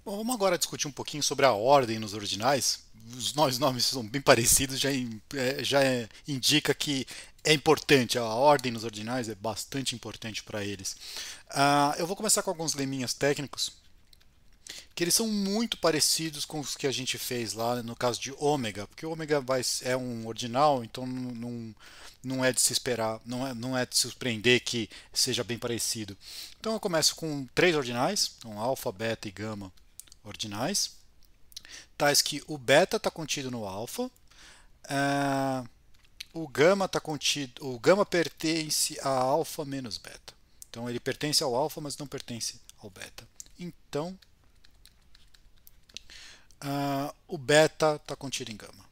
Bom, vamos agora discutir um pouquinho sobre a ordem nos ordinais. Os nomes são bem parecidos, indica que é importante, a ordem nos ordinais é bastante importante para eles. Eu vou começar com alguns leminhas técnicos, que eles são muito parecidos com os que a gente fez lá no caso de ômega, porque o ômega é um ordinal, então não é de se esperar, não é de se surpreender que seja bem parecido. Então eu começo com três ordinais, então alfa, beta e gama ordinais, tais que o beta está contido no alfa, uh, o gama está contido, o gama pertence a alfa menos beta. Então ele pertence ao alfa, mas não pertence ao beta. Então o beta está contido em gama.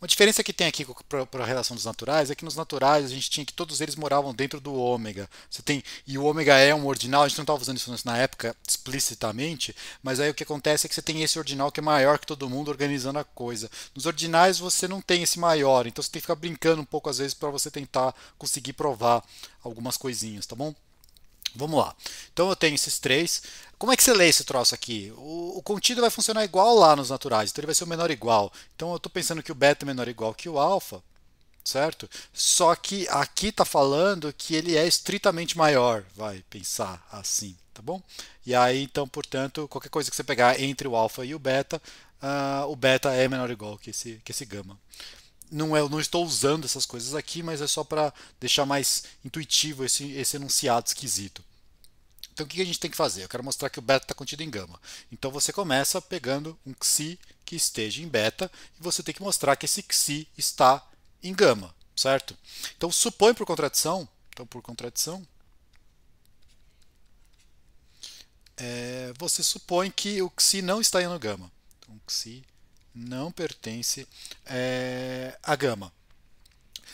Uma diferença que tem aqui para a relação dos naturais é que nos naturais a gente tinha que todos eles moravam dentro do ômega. Você tem, e o ômega é um ordinal, a gente não estava usando isso na época explicitamente, mas aí o que acontece é que você tem esse ordinal que é maior que todo mundo organizando a coisa. Nos ordinais você não tem esse maior, então você tem que ficar brincando um pouco às vezes para você tentar conseguir provar algumas coisinhas, tá bom? Vamos lá. Então eu tenho esses três. Como é que você lê esse troço aqui? O contido vai funcionar igual lá nos naturais, então ele vai ser o menor igual. Então eu estou pensando que o beta é menor igual que o alfa, certo? Só que aqui está falando que ele é estritamente maior, vai pensar assim, tá bom? E aí, então, portanto, qualquer coisa que você pegar entre o alfa e o beta é menor ou igual que esse gama. Eu não estou usando essas coisas aqui, mas é só para deixar mais intuitivo esse enunciado esquisito. Então o que a gente tem que fazer? Eu quero mostrar que o beta está contido em gama. Então você começa pegando um xi que esteja em beta e você tem que mostrar que esse xi está em gama, certo? Então supõe por contradição, você supõe que o xi não está indo gama. Então o xi não pertence à gama.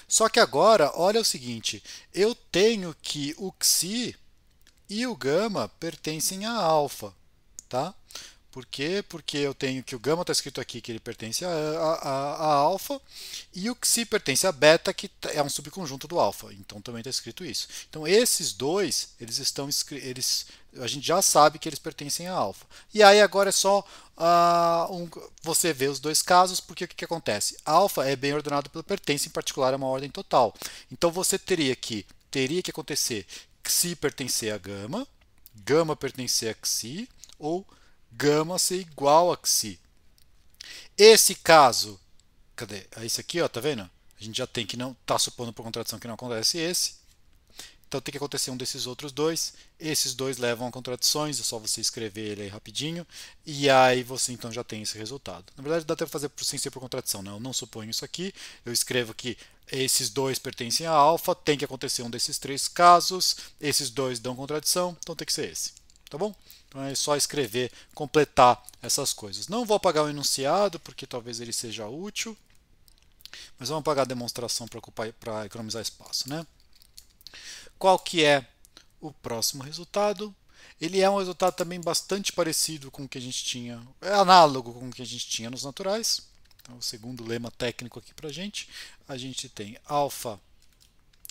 Só que agora, olha o seguinte, eu tenho que o xi e o gama pertencem a alfa, tá? Por quê? Porque eu tenho que o gama está escrito aqui que ele pertence a alfa e o xi pertence a beta, que é um subconjunto do alfa. Então também está escrito isso. Então esses dois, a gente já sabe que eles pertencem a alfa. E aí agora é só você ver os dois casos, porque o que acontece? Alfa é bem ordenado pelo pertence, em particular é uma ordem total. Então você teria que acontecer xi pertencer a gama, gama pertencer a xi, ou gama ser igual a xi. Esse caso, cadê? É esse aqui, ó, tá vendo? A gente já tem que não tá supondo por contradição que não acontece esse. Então tem que acontecer um desses outros dois. Esses dois levam a contradições, é só você escrever ele aí rapidinho. E aí você então já tem esse resultado. Na verdade dá até para fazer sem ser por contradição, né? Eu não suponho isso aqui. Eu escrevo que esses dois pertencem a alfa, tem que acontecer um desses três casos. Esses dois dão contradição, então tem que ser esse. Tá bom? Então é só escrever, completar essas coisas. Não vou apagar o enunciado, porque talvez ele seja útil. Mas vamos apagar a demonstração para economizar espaço, né? Qual que é o próximo resultado? Ele é um resultado também bastante parecido com o que a gente tinha, é análogo com o que a gente tinha nos naturais. Então, o segundo lema técnico aqui para a gente tem alfa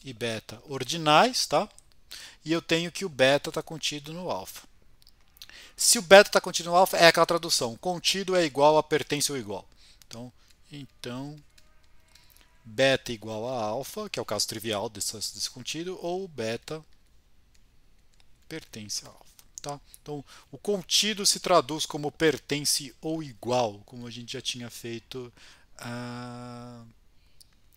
e beta ordinais, tá? E eu tenho que o beta está contido no alfa. Se o beta está contido no alfa, é aquela tradução: contido é igual a pertence ou igual. Então beta igual a alfa, que é o caso trivial desse contido, ou beta pertence a alfa. Tá? Então, o contido se traduz como pertence ou igual, como a gente já tinha feito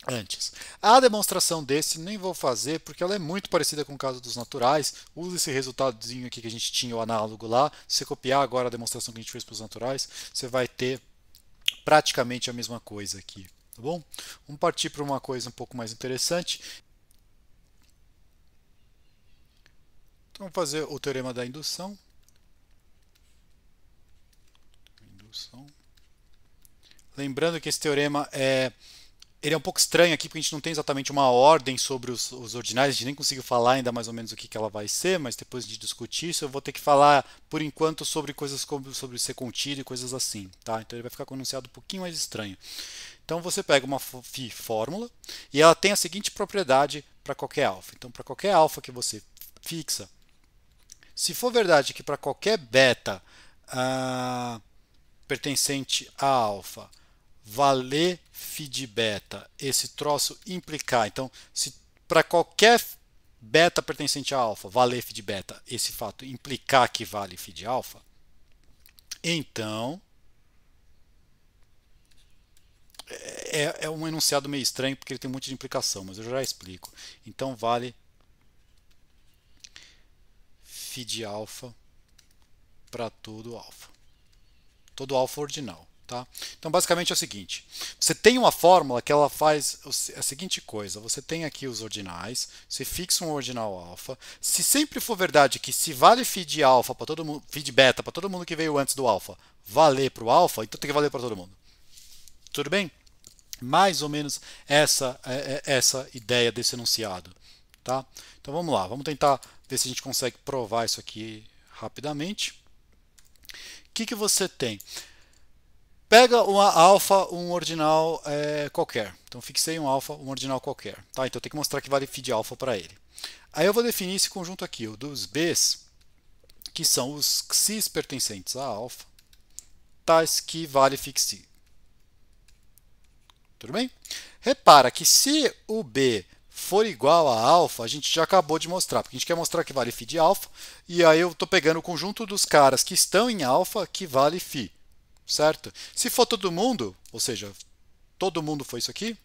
antes. A demonstração desse nem vou fazer, porque ela é muito parecida com o caso dos naturais. Usa esse resultadozinho aqui que a gente tinha, o análogo lá. Se você copiar agora a demonstração que a gente fez para os naturais, você vai ter praticamente a mesma coisa aqui. Tá bom? Vamos partir para uma coisa um pouco mais interessante. Então, vamos fazer o teorema da indução. Lembrando que esse teorema ele é um pouco estranho aqui, porque a gente não tem exatamente uma ordem sobre os ordinais, a gente nem conseguiu falar ainda mais ou menos o que ela vai ser, mas depois de discutir isso, eu vou ter que falar, por enquanto, sobre coisas como sobre ser contido e coisas assim. Tá? Então ele vai ficar com um enunciado um pouquinho mais estranho. Então você pega uma fórmula e ela tem a seguinte propriedade para qualquer alfa. Então, para qualquer alfa que você fixa, se for verdade que para qualquer beta pertencente a alfa valer φ de beta, esse troço implicar, então, se para qualquer beta pertencente a alfa valer φ de beta, esse fato implicar que vale φ de alfa, então é um enunciado meio estranho porque ele tem um monte de implicação, mas eu já explico. Então vale φ de alfa para todo alfa. Todo alfa ordinal. Tá? Então, basicamente é o seguinte: você tem uma fórmula que ela faz a seguinte coisa: você tem aqui os ordinais, você fixa um ordinal alfa. Se sempre for verdade que se vale φ de alfa para todo mundo, φ de beta para todo mundo que veio antes do alfa, valer para o alfa, então tem que valer para todo mundo. Tudo bem? Mais ou menos essa ideia desse enunciado. Tá? Então vamos lá, vamos tentar ver se a gente consegue provar isso aqui rapidamente. O que você tem? Pega uma alfa, um ordinal qualquer. Então fixei um alfa, um ordinal qualquer. Tá? Então eu tenho que mostrar que vale φ de alfa para ele. Aí eu vou definir esse conjunto aqui, o dos Bs, que são os x's pertencentes a alfa, tais que vale φ xi. Tudo bem? Repara que se o B for igual a alfa, a gente já acabou de mostrar, porque a gente quer mostrar que vale φ de alfa, e aí eu estou pegando o conjunto dos caras que estão em alfa que vale φ, certo? Se for todo mundo, ou seja, todo mundo foi isso aqui,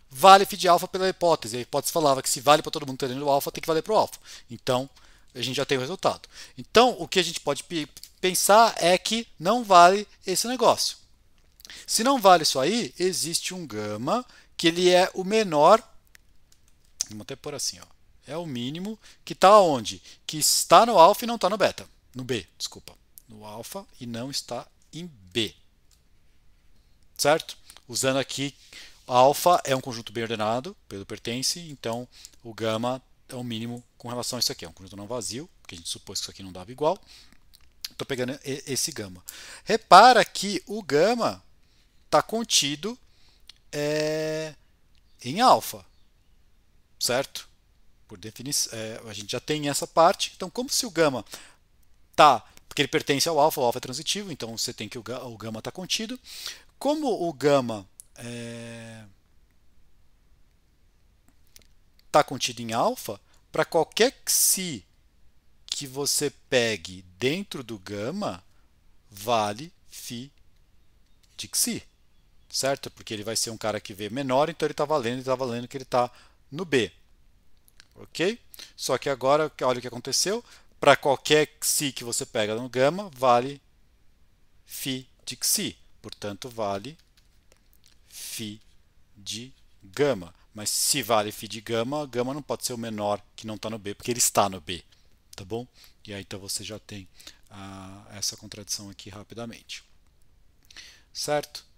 vale φ de alfa pela hipótese. A hipótese falava que se vale para todo mundo tendo alfa, tem que valer para o alfa. Então, a gente já tem o resultado. Então, o que a gente pode pensar é que não vale esse negócio. Se não vale isso aí, existe um gama que ele é o menor, vamos até pôr assim, ó, é o mínimo, que está onde? Que está no alfa e não está no beta. No B, desculpa. No alfa e não está em B. Certo? Usando aqui, alfa é um conjunto bem ordenado, pelo pertence, então o gama é o mínimo com relação a isso aqui. É um conjunto não vazio, porque a gente supôs que isso aqui não dava igual. Estou pegando esse gama. Repara que o gama está contido em alfa, certo? Por definição, a gente já tem essa parte. Então, como se o gama está, porque ele pertence ao alfa, o alfa é transitivo, então você tem que o gama está contido. Como o gama está contido em alfa, para qualquer xi que você pegue dentro do gama, vale φ de xi. Certo? Porque ele vai ser um cara que vê menor, então ele está valendo que ele está no B. Ok? Só que agora, olha o que aconteceu. Para qualquer xi que você pega no gama, vale φ de xi. Portanto, vale φ de gama. Mas se vale φ de gama, gama não pode ser o menor que não está no B, porque ele está no B. Tá bom? E aí então você já tem essa contradição aqui rapidamente. Certo?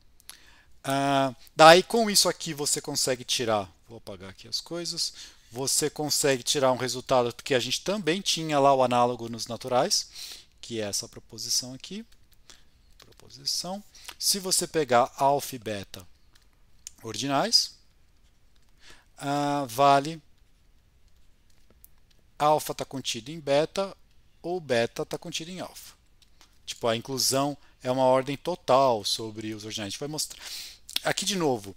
Daí com isso aqui você consegue tirar, vou apagar aqui as coisas, você consegue tirar um resultado que a gente também tinha lá o análogo nos naturais, que é essa proposição aqui. Proposição. Se você pegar alfa e beta ordinais, vale alfa está contido em beta ou beta está contido em alfa. Tipo, a inclusão é uma ordem total sobre os ordinais. A gente vai mostrar. Aqui de novo,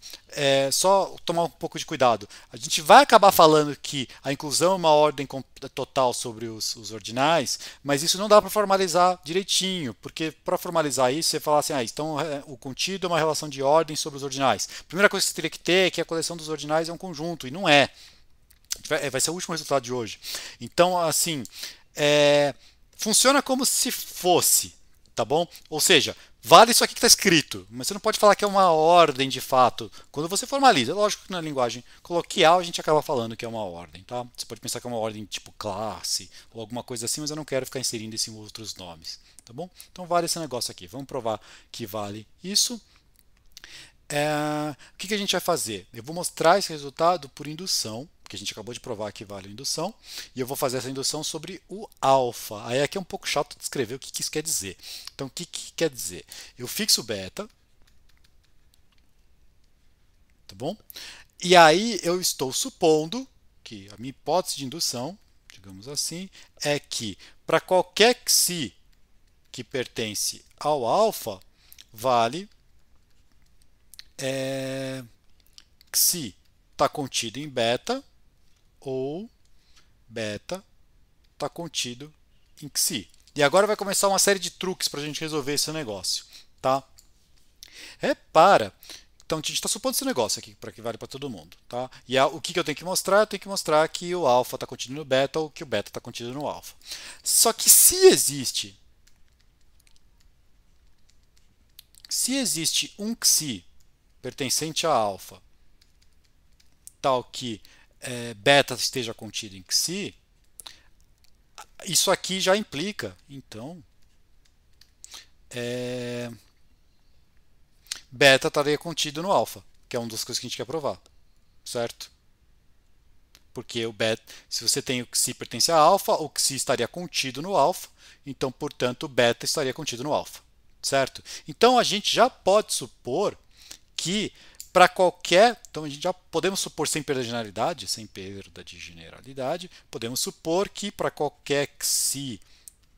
só tomar um pouco de cuidado. A gente vai acabar falando que a inclusão é uma ordem total sobre os ordinais, mas isso não dá para formalizar direitinho, porque para formalizar isso, você fala assim, então o contido é uma relação de ordem sobre os ordinais. A primeira coisa que você teria que ter é que a coleção dos ordinais é um conjunto, e não é. Vai ser o último resultado de hoje. Então, assim, funciona como se fosse, tá bom? Ou seja, vale isso aqui que está escrito, mas você não pode falar que é uma ordem de fato. Quando você formaliza, lógico que na linguagem coloquial a gente acaba falando que é uma ordem, tá? Você pode pensar que é uma ordem tipo classe ou alguma coisa assim, mas eu não quero ficar inserindo isso em outros nomes, tá bom? Então vale esse negócio aqui. Vamos provar que vale isso. O que a gente vai fazer? Eu vou mostrar esse resultado por indução, porque a gente acabou de provar que vale a indução, e eu vou fazer essa indução sobre o alfa. Aí aqui é um pouco chato de escrever o que isso quer dizer. Então, o que quer dizer? Eu fixo beta, tá bom? E aí eu estou supondo que a minha hipótese de indução, digamos assim, é que para qualquer xi que pertence ao alfa vale se está contido em beta ou beta está contido em xi. E agora vai começar uma série de truques para a gente resolver esse negócio. Tá? Repara, então a gente está supondo esse negócio aqui para que vale para todo mundo. Tá? E o que eu tenho que mostrar? Eu tenho que mostrar que o alfa está contido no beta ou que o beta está contido no alfa. Só que se existe um xi pertencente a alfa tal que beta esteja contido em xi, isso aqui já implica, então, beta estaria contido no alfa, que é uma das coisas que a gente quer provar, certo? Porque o beta, se você tem o xi pertence a alfa, o xi estaria contido no alfa, então, portanto, o beta estaria contido no alfa, certo? Então, a gente já pode supor que para qualquer, então a gente já podemos supor sem perda de generalidade, podemos supor que para qualquer xi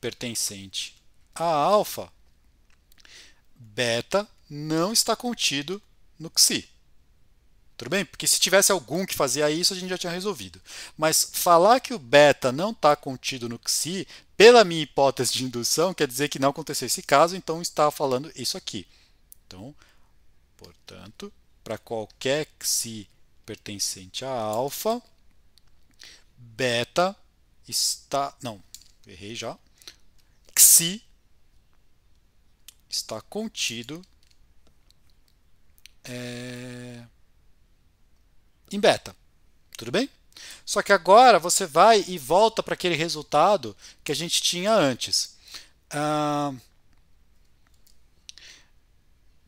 pertencente a alfa, beta não está contido no xi. Tudo bem? Porque se tivesse algum que fazia isso, a gente já tinha resolvido. Mas falar que o beta não está contido no xi, pela minha hipótese de indução, quer dizer que não aconteceu esse caso, então está falando isso aqui. Então, portanto, para qualquer xi pertencente a alfa, beta está... Não, errei já. Xi está contido em beta. Tudo bem? Só que agora você vai e volta para aquele resultado que a gente tinha antes.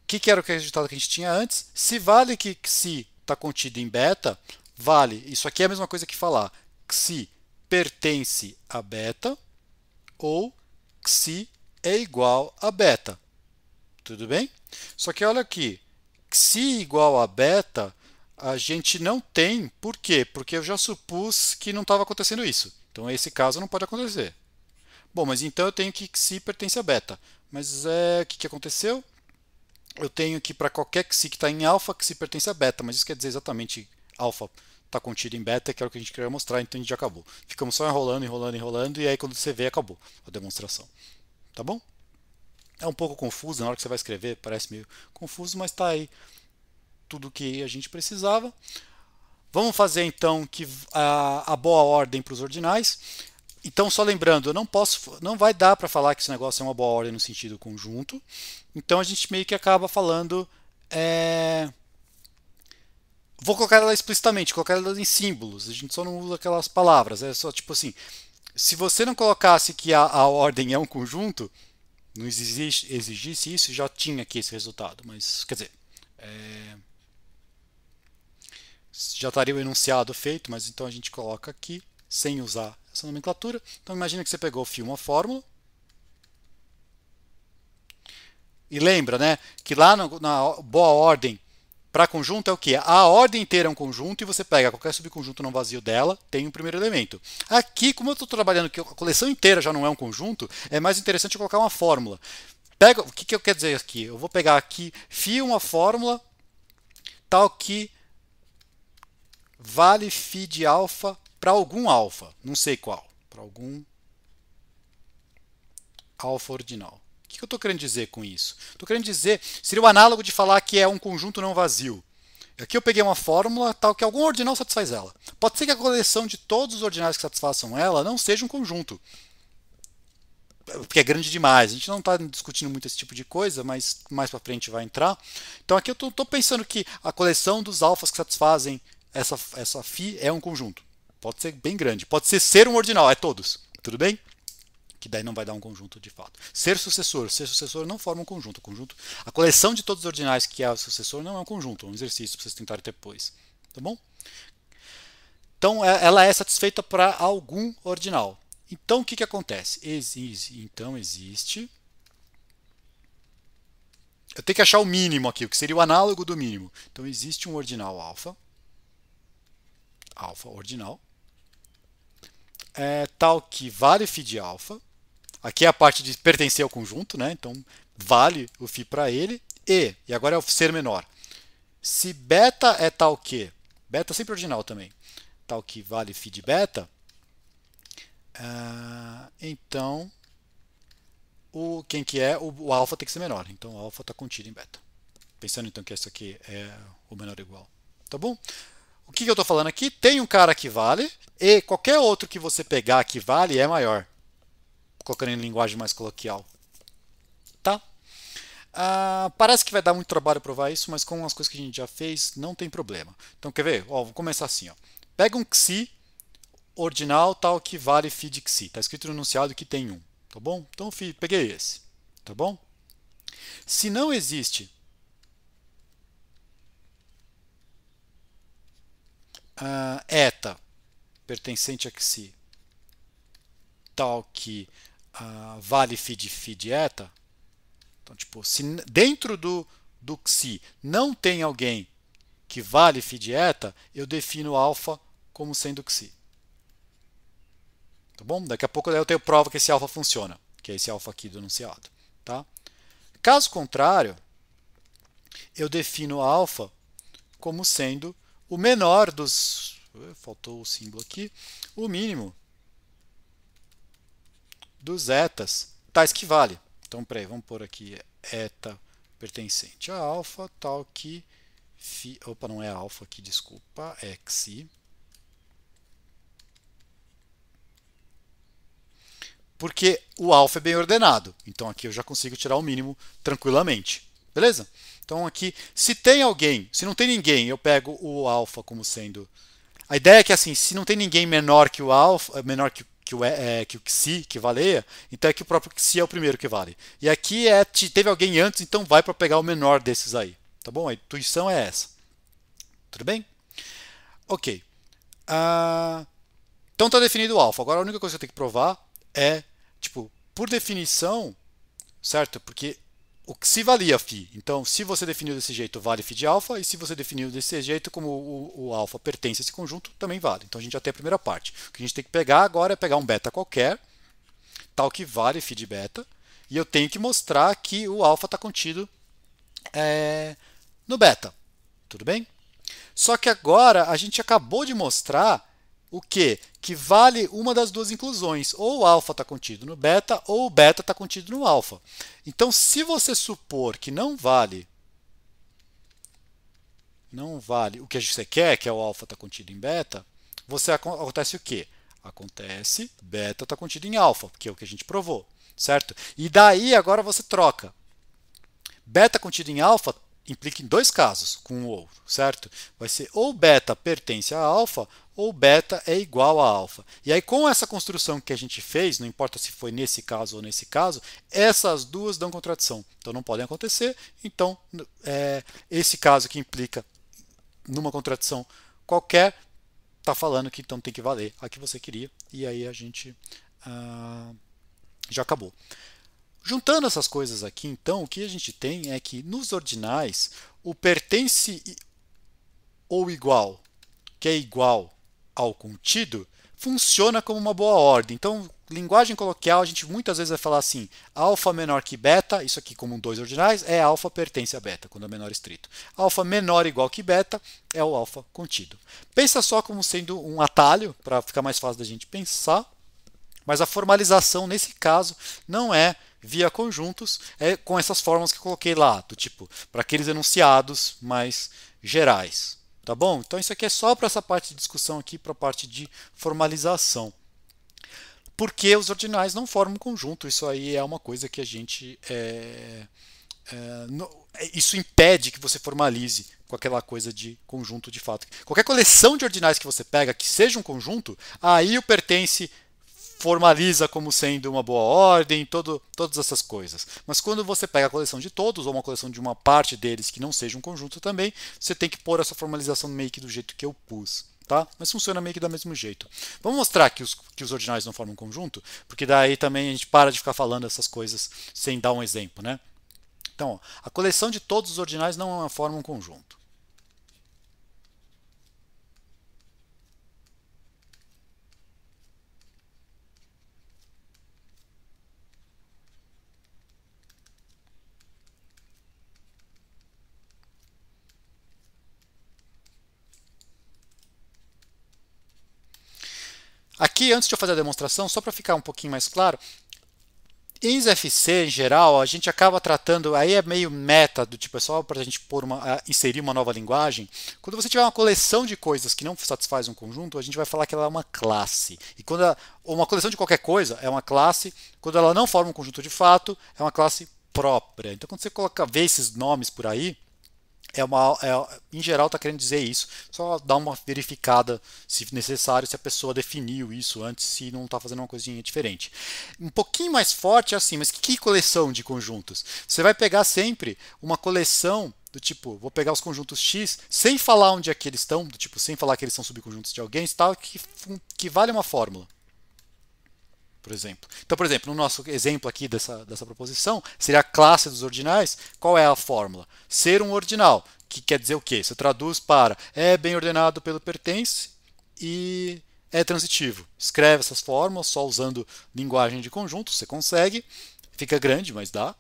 Que era o resultado que a gente tinha antes? Se vale que xi está contido em beta, vale. Isso aqui é a mesma coisa que falar xi pertence a beta ou xi é igual a beta. Tudo bem? Só que olha aqui, xi igual a beta, a gente não tem. Por quê? Porque eu já supus que não estava acontecendo isso. Então, esse caso não pode acontecer. Bom, mas então eu tenho que xi pertence a beta. Mas o que aconteceu? Eu tenho que para qualquer xi que está em alfa, xi pertence a beta. Mas isso quer dizer exatamente alfa está contido em beta, que era o que a gente queria mostrar, então a gente já acabou. Ficamos só enrolando, e aí quando você vê, acabou a demonstração. Tá bom? É um pouco confuso, na hora que você vai escrever, parece meio confuso, mas está aí tudo o que a gente precisava. Vamos fazer então a boa ordem para os ordinais. Então, só lembrando, não vai dar para falar que esse negócio é uma boa ordem no sentido conjunto. Então, a gente meio que acaba falando... Vou colocar ela explicitamente, colocar ela em símbolos. A gente só não usa aquelas palavras. É só tipo assim, se você não colocasse que a ordem é um conjunto, não exigisse isso, já tinha aqui esse resultado. Mas, quer dizer, já estaria o enunciado feito, mas então a gente coloca aqui, sem usar essa nomenclatura. Então, imagina que você pegou uma fórmula. E lembra, né, que lá na boa ordem para conjunto é o que? A ordem inteira é um conjunto e você pega qualquer subconjunto não vazio dela, tem um primeiro elemento. Aqui, como eu estou trabalhando que a coleção inteira já não é um conjunto, é mais interessante eu colocar uma fórmula. O que eu quero dizer aqui? Eu vou pegar aqui, φ uma fórmula tal que vale φ de alfa para algum alfa, não sei qual, para algum alfa ordinal. O que eu estou querendo dizer com isso? Estou querendo dizer, seria o análogo de falar que é um conjunto não vazio. Aqui eu peguei uma fórmula tal que algum ordinal satisfaz ela. Pode ser que a coleção de todos os ordinais que satisfaçam ela não seja um conjunto, porque é grande demais. A gente não está discutindo muito esse tipo de coisa, mas mais para frente vai entrar. Então aqui eu estou pensando que a coleção dos alfas que satisfazem essa φ é um conjunto. Pode ser bem grande. Pode ser um ordinal, é todos. Tudo bem? Que daí não vai dar um conjunto de fato. Ser sucessor não forma um conjunto. A coleção de todos os ordinais que é o sucessor não é um conjunto, é um exercício para vocês tentarem depois. Tá bom? Então, ela é satisfeita para algum ordinal. Então, o que acontece? Então, existe... Eu tenho que achar o mínimo aqui, o que seria o análogo do mínimo. Então, existe um ordinal alfa ordinal, tal que vale φ de alfa, Aqui é a parte de pertencer ao conjunto, né? Então vale o φ para ele. E agora é o ser menor. Se beta é tal que, beta sempre ordinal também, tal que vale φ de beta, então quem que é? O alfa tem que ser menor. Então o alfa está contido em beta. Pensando então que esse aqui é o menor ou igual. Tá bom? O que eu estou falando aqui? Tem um cara que vale e qualquer outro que você pegar que vale é maior. Colocando em linguagem mais coloquial. Tá? Parece que vai dar muito trabalho provar isso, mas com as coisas que a gente já fez, não tem problema. Então, quer ver? Vou começar assim. Ó. Pega um xi ordinal tal que vale φ de xi. Está escrito no enunciado que tem 1. Tá bom? Então, peguei esse. Tá bom? Se não existe eta pertencente a xi tal que vale φ de eta, então, tipo, se dentro do xi não tem alguém que vale φ de eta, eu defino alfa como sendo xi. Tá bom? Daqui a pouco eu tenho prova que esse alfa funciona, que é esse alfa aqui do enunciado. Tá? Caso contrário, eu defino alfa como sendo o menor dos... Faltou o símbolo aqui. O mínimo dos etas tais que vale. Então, peraí, vamos pôr aqui eta pertencente a alfa, tal que... Opa, não é alfa aqui, desculpa, é xi. Porque o alfa é bem ordenado. Então aqui eu já consigo tirar o mínimo tranquilamente. Beleza? Então aqui, se tem alguém, se não tem ninguém, eu pego o alfa como sendo... A ideia é que assim, se não tem ninguém menor que o alfa, menor que o xi, que valeia, então é que o próprio xi é o primeiro que vale. E aqui teve alguém antes, então vai para pegar o menor desses aí. Tá bom? A intuição é essa. Tudo bem? Ok. Então está definido o alfa. Agora a única coisa que eu tenho que provar é, tipo, por definição, certo? Porque o que se valia φ. Então, se você definiu desse jeito, vale φ de alfa, e se você definiu desse jeito, como o alfa pertence a esse conjunto, também vale. Então a gente já tem a primeira parte. O que a gente tem que pegar agora é pegar um beta qualquer, tal que vale φ de beta, e eu tenho que mostrar que o alfa está contido no beta. Tudo bem? Só que agora a gente acabou de mostrar o quê? Que vale uma das duas inclusões. Ou o alfa está contido no beta, ou o beta está contido no alfa. Então, se você supor que não vale o que você quer, que é o alfa está contido em beta, acontece o quê? Acontece beta está contido em alfa, que é o que a gente provou, certo? E daí agora você troca. Beta contido em alfa implica em dois casos, com o ou, certo? Vai ser ou beta pertence a alfa, ou beta é igual a alfa. E aí, com essa construção que a gente fez, não importa se foi nesse caso ou nesse caso, essas duas dão contradição. Então, não podem acontecer. Então, esse caso que implica numa contradição qualquer, está falando que então tem que valer a que você queria. E aí a gente já acabou. Juntando essas coisas aqui, então, o que a gente tem é que nos ordinais, o pertence ou igual, que é igual ao contido, funciona como uma boa ordem. Então, linguagem coloquial, a gente muitas vezes vai falar assim, alfa menor que beta, isso aqui como dois ordinais, é alfa pertence a beta, quando é menor estrito. Alfa menor igual que beta é o alfa contido. Pensa só como sendo um atalho, para ficar mais fácil da gente pensar, mas a formalização, nesse caso, não é via conjuntos, é com essas formas que eu coloquei lá, do tipo, para aqueles enunciados mais gerais. Tá bom? Então isso aqui é só para essa parte de discussão aqui, para a parte de formalização. Porque os ordinais não formam conjunto, isso aí é uma coisa que a gente... isso impede que você formalize com aquela coisa de conjunto de fato. Qualquer coleção de ordinais que você pega que seja um conjunto, aí o pertence formaliza como sendo uma boa ordem, todas essas coisas. Mas quando você pega a coleção de todos, ou uma coleção de uma parte deles que não seja um conjunto também, você tem que pôr essa formalização meio que do jeito que eu pus. Tá? Mas funciona meio que do mesmo jeito. Vamos mostrar que os ordinais não formam um conjunto, porque daí também a gente para de ficar falando essas coisas sem dar um exemplo. Né? Então, ó, a coleção de todos os ordinais não forma um conjunto. Aqui, antes de eu fazer a demonstração, só para ficar um pouquinho mais claro, em ZFC, em geral, a gente acaba tratando, aí é meio meta, do tipo, é só para a gente inserir uma nova linguagem. Quando você tiver uma coleção de coisas que não satisfaz um conjunto, a gente vai falar que ela é uma classe. E quando uma coleção de qualquer coisa é uma classe, quando ela não forma um conjunto de fato, é uma classe própria. Então, quando você vê esses nomes por aí, em geral está querendo dizer isso. Só dá uma verificada, se necessário, se a pessoa definiu isso antes, se não está fazendo uma coisinha diferente. Um pouquinho mais forte é assim, mas que coleção de conjuntos? Você vai pegar sempre uma coleção do tipo, vou pegar os conjuntos X, sem falar onde é que eles estão, do tipo, sem falar que eles são subconjuntos de alguém, tal, que vale uma fórmula. Por exemplo. Então, por exemplo, no nosso exemplo aqui dessa proposição, seria a classe dos ordinais. Qual é a fórmula? Ser um ordinal, que quer dizer o quê? Você traduz para é bem ordenado pelo pertence e é transitivo. Escreve essas fórmulas só usando linguagem de conjunto, você consegue. Fica grande, mas dá.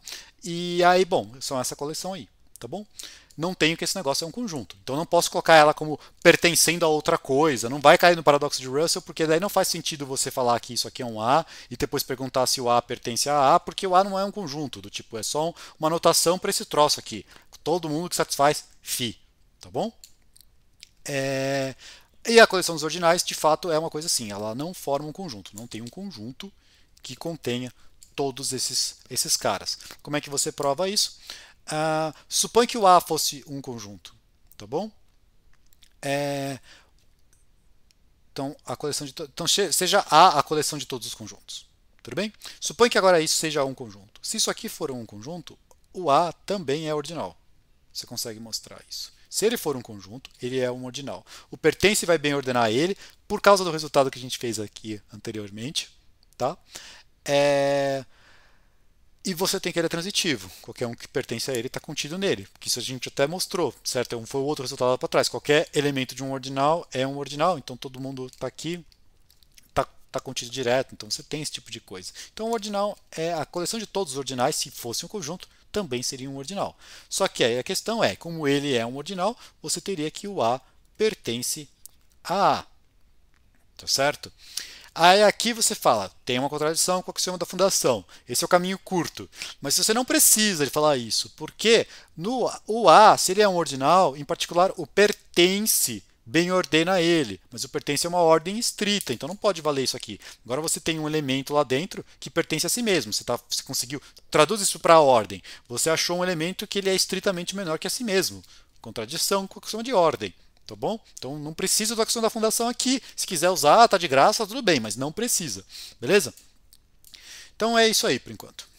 E aí, bom, são essa coleção aí, tá bom? Não tenho que esse negócio é um conjunto. Então não posso colocar ela como pertencendo a outra coisa. Não vai cair no paradoxo de Russell, porque daí não faz sentido você falar que isso aqui é um A e depois perguntar se o A pertence a A, porque o A não é um conjunto, do tipo, é só uma notação para esse troço aqui. Todo mundo que satisfaz φ, tá bom? E a coleção dos ordinais, de fato, é uma coisa assim, ela não forma um conjunto, não tem um conjunto que contenha todos esses caras. Como é que você prova isso? Supõe que o A fosse um conjunto, tá bom? Então, seja A coleção de todos os conjuntos, tudo bem? Supõe que agora isso seja um conjunto. Se isso aqui for um conjunto, o A também é ordinal. Você consegue mostrar isso. Se ele for um conjunto, ele é um ordinal. O pertence vai bem ordenar ele por causa do resultado que a gente fez aqui anteriormente, tá? E você tem que ele é transitivo. Qualquer um que pertence a ele está contido nele. Porque isso a gente até mostrou, certo? Foi o outro resultado lá para trás. Qualquer elemento de um ordinal é um ordinal. Então todo mundo está aqui, está contido direto. Então você tem esse tipo de coisa. Então o ordinal é a coleção de todos os ordinais. Se fosse um conjunto, também seria um ordinal. Só que aí a questão é, como ele é um ordinal, você teria que o A pertence a A. Tá certo? Aí aqui você fala, tem uma contradição com o axioma da fundação. Esse é o caminho curto. Mas você não precisa de falar isso, porque o A, se ele é um ordinal, em particular o pertence bem ordena ele, mas o pertence é uma ordem estrita, então não pode valer isso aqui. Agora você tem um elemento lá dentro que pertence a si mesmo. Você conseguiu, traduz isso para a ordem. Você achou um elemento que ele é estritamente menor que a si mesmo. Contradição com o axioma de ordem. Tá bom? Então não precisa do axioma da fundação aqui. Se quiser usar, tá de graça, tudo bem, mas não precisa. Beleza? Então é isso aí por enquanto.